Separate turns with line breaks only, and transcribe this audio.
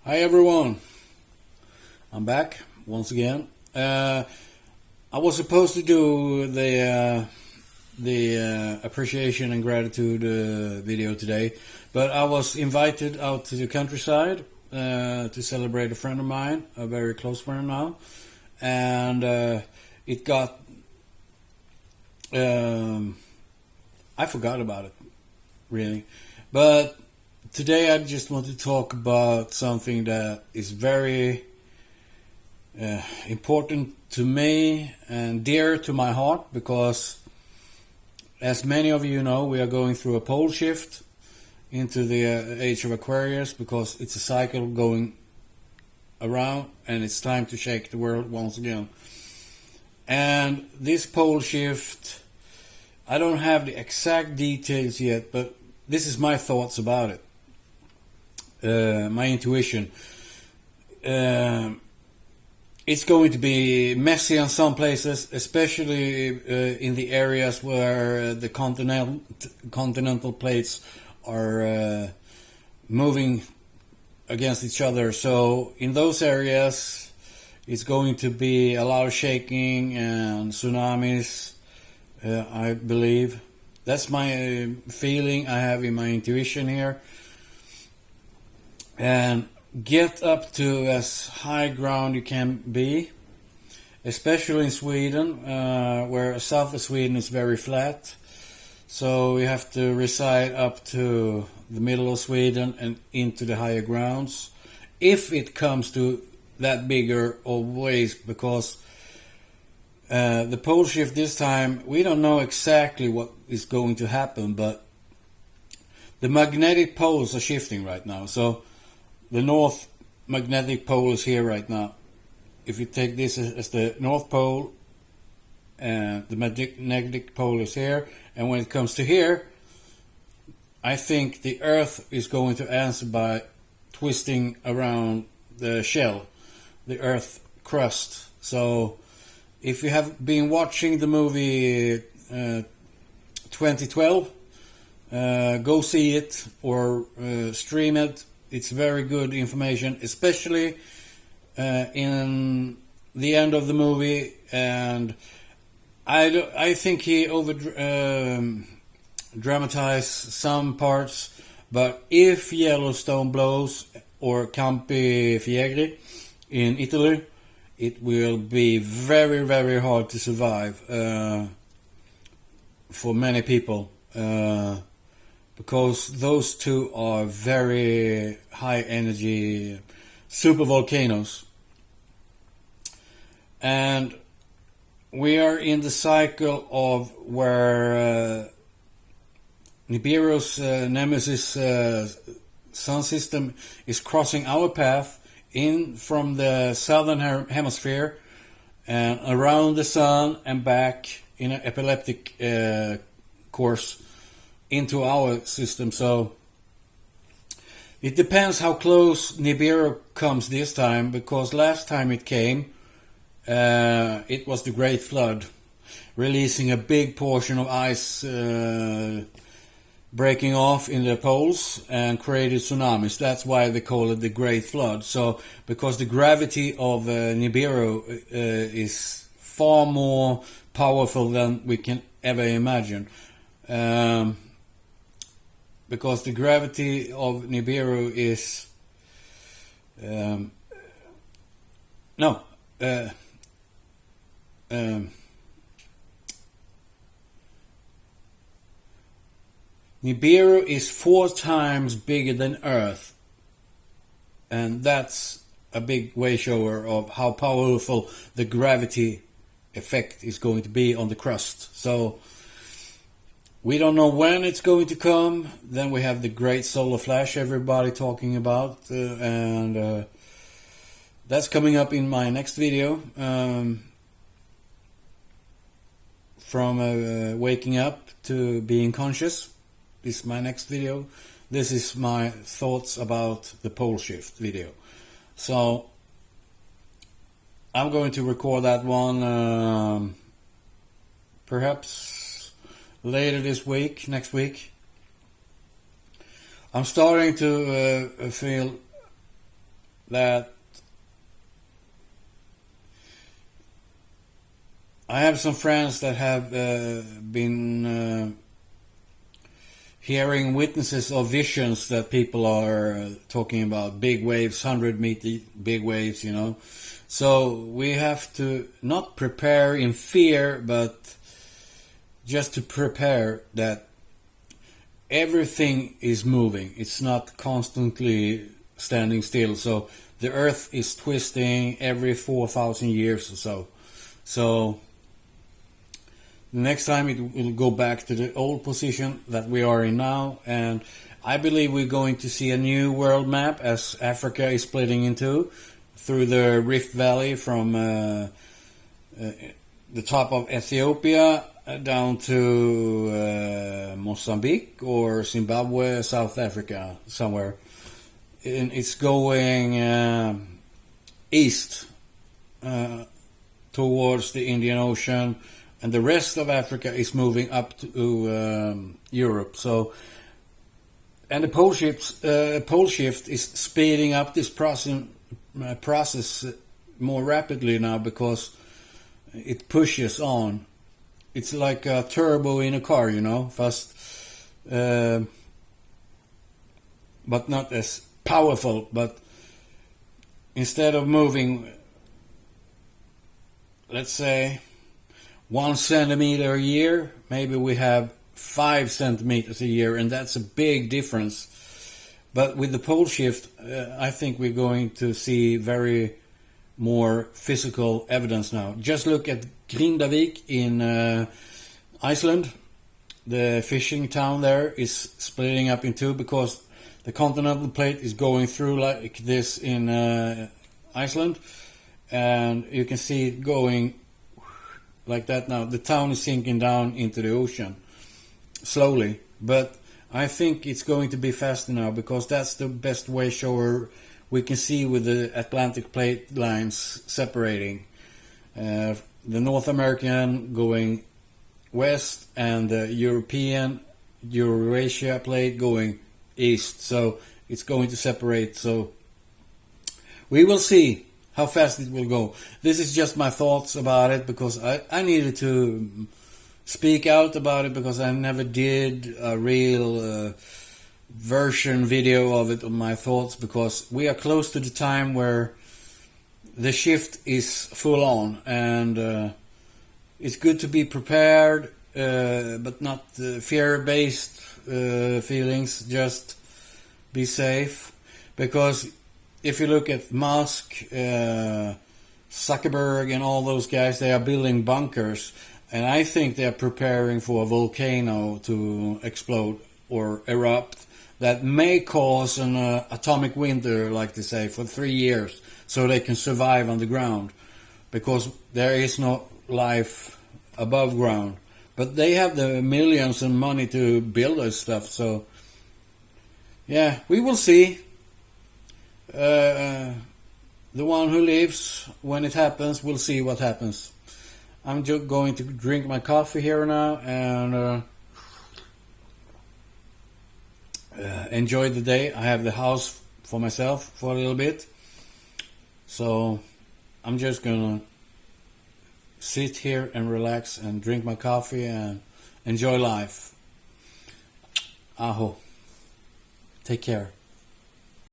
Hi everyone, I'm back once again. I was supposed to do the appreciation and gratitude video today, but I was invited out to the countryside to celebrate a friend of mine, a very close friend now, and it got I forgot about it really, but today I just want to talk about something that is very important to me and dear to my heart, because as many of you know, we are going through a pole shift into the age of Aquarius, because it's a cycle going around and it's time to shake the world once again. And this pole shift, I don't have the exact details yet, but this is my thoughts about it. My intuition. It's going to be messy in some places, especially in the areas where the continental plates are moving against each other. So in those areas, it's going to be a lot of shaking and tsunamis, I believe. That's my feeling I have in my intuition here. And get up to as high ground you can be, especially in Sweden, where south of Sweden is very flat. So you have to reside up to the middle of Sweden and into the higher grounds, if it comes to that bigger of waves, because the pole shift this time, we don't know exactly what is going to happen, but the magnetic poles are shifting right now. So the north magnetic pole is here right now. If you take this as the north pole, the magnetic pole is here, and when it comes to here, I think the Earth is going to answer by twisting around the shell, the Earth crust. So if you have been watching the movie 2012, go see it or stream it. It's very good information, especially in the end of the movie, and I think he over dramatized some parts. But if Yellowstone blows, or Campi Flegrei in Italy, it will be very, very hard to survive for many people. Because those two are very high energy super volcanoes. And we are in the cycle of where Nibiru's Nemesis sun system is crossing our path in from the southern hemisphere and around the sun and back in an epileptic course into our system. So it depends how close Nibiru comes this time, because last time it came, it was the Great Flood, releasing a big portion of ice breaking off in the poles and created tsunamis. That's why they call it the Great Flood. So because the gravity of Nibiru is far more powerful than we can ever imagine. Because the gravity of Nibiru is Nibiru is 4 times bigger than Earth, and that's a big way shower of how powerful the gravity effect is going to be on the crust. So we don't know when it's going to come. Then we have the great solar flash everybody talking about, and that's coming up in my next video. From waking up to being conscious is my next video. This is my thoughts about the pole shift video. So I'm going to record that one perhaps later this week, next week. I'm starting to feel that I have some friends that have been hearing witnesses of visions that people are talking about, big waves, 100-meter big waves, you know. So we have to not prepare in fear, but just to prepare that everything is moving. It's not constantly standing still. So the earth is twisting every 4,000 years or so. So the next time it will go back to the old position that we are in now, and I believe we're going to see a new world map as Africa is splitting in two through the Rift Valley from the top of Ethiopia down to Mozambique or Zimbabwe, South Africa, somewhere. And it's going east towards the Indian Ocean, and the rest of Africa is moving up to Europe. So, and the Poleshift is speeding up this process more rapidly now because it pushes on. It's like a turbo in a car, you know, fast, but not as powerful. But instead of moving, let's say, 1 centimeter a year, maybe we have 5 centimeters a year, and that's a big difference. But with the Poleshift, I think we're going to see very more physical evidence now. Just look at Grindavik in Iceland. The fishing town there is splitting up in two because the continental plate is going through like this in Iceland, and you can see it going like that now. The town is sinking down into the ocean slowly, but I think it's going to be faster now because that's the best way shower we can see with the Atlantic plate lines separating. The North American going west and the European Eurasia plate going east. So it's going to separate. So we will see how fast it will go. This is just my thoughts about it because I needed to speak out about it because I never did a real version video of it, of my thoughts, because we are close to the time where the shift is full on, and it's good to be prepared, but not fear-based feelings. Just be safe, because if you look at Musk, Zuckerberg and all those guys, they are building bunkers, and I think they are preparing for a volcano to explode or erupt that may cause an atomic winter, like they say, for 3 years, so they can survive on the ground, because there is no life above ground. But they have the millions and money to build this stuff, so yeah, we will see. The one who lives, when it happens, will see what happens. I'm just going to drink my coffee here now and enjoy the day. I have the house for myself for a little bit, so I'm just gonna sit here and relax and drink my coffee and enjoy life. Aho. Take care.